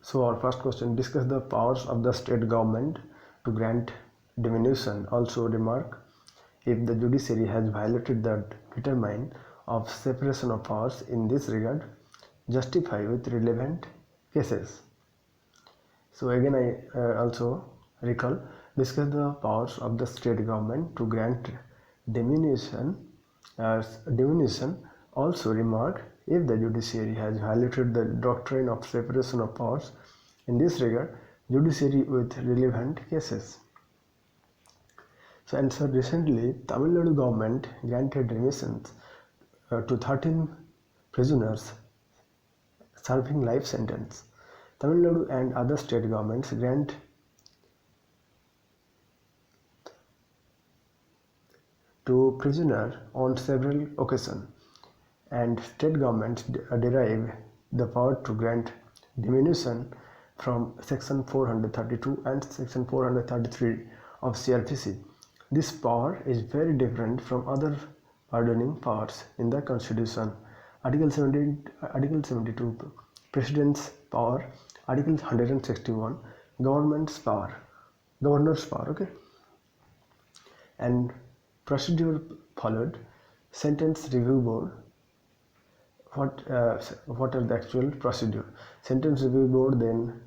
So our first question, discuss the powers of the state government to grant diminution. Also remark, if the judiciary has violated the determine of separation of powers in this regard, justify with relevant cases. So again I also recall, discuss the powers of the state government to grant diminution. Also remark, if the judiciary has violated the doctrine of separation of powers in this regard, judiciary with relevant cases. So answer, recently Tamil Nadu government granted remissions to 13 prisoners serving life sentence. Tamil Nadu and other state governments grant to prisoners on several occasions, and state governments derive the power to grant diminution from section 432 and section 433 of CRPC. This power is very different from other pardoning powers in the Constitution. Article 72 President's power, Article 161 Governor's power, okay, and procedure followed. Sentence review board. What are the actual procedure? Sentence review board then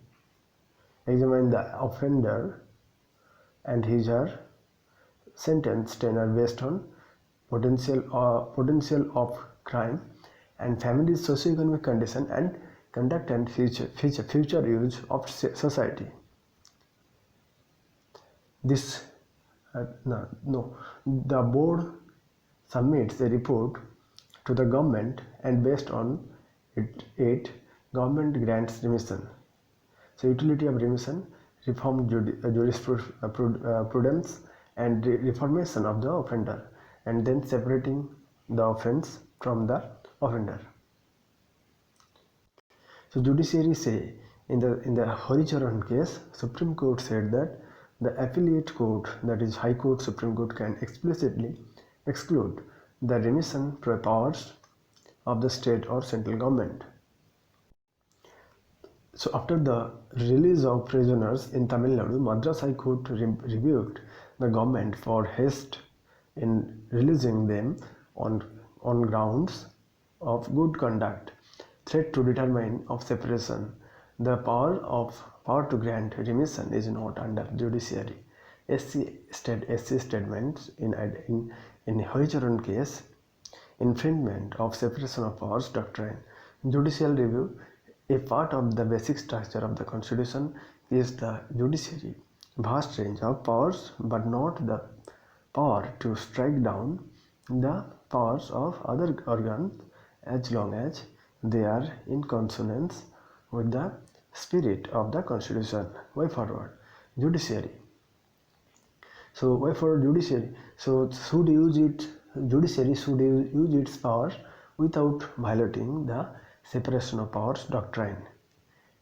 examine the offender and his or her sentence tenor based on potential of crime and family's socioeconomic condition and conduct and future use of society. This the board submits a report to the government, and based on it government grants remission. So utility of remission, reform jurisprudence and reformation of the offender, and then separating the offense from the offender. So judiciary say in the Horicharan case, Supreme Court said that the appellate court, that is High Court, Supreme Court, can explicitly exclude the remission powers of the state or central government. So after the release of prisoners in Tamil Nadu, Madras High Court rebuked the government for haste in releasing them on grounds of good conduct, threat to determine of separation. The power to grant remission is not under judiciary. SC statements in Horicharan case, infringement of separation of powers doctrine. Judicial review, a part of the basic structure of the Constitution, is the judiciary vast range of powers, but not the power to strike down the powers of other organs as long as they are in consonance with the spirit of the Constitution. Way forward, judiciary. So way forward, judiciary. So judiciary should use its powers without violating the separation of powers doctrine.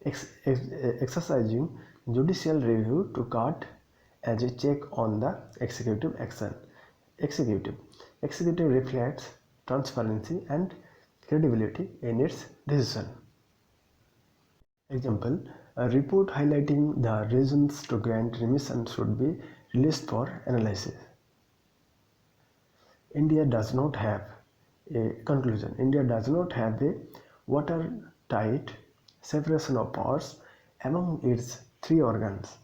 Exercising judicial review to cut as a check on the executive action. Executive reflects transparency and credibility in its decision. Example, a report highlighting the reasons to grant remission should be released for analysis. India does not have a conclusion. India does not have a watertight separation of powers among its three organs.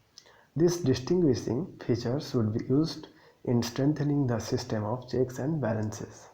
This distinguishing feature should be used in strengthening the system of checks and balances.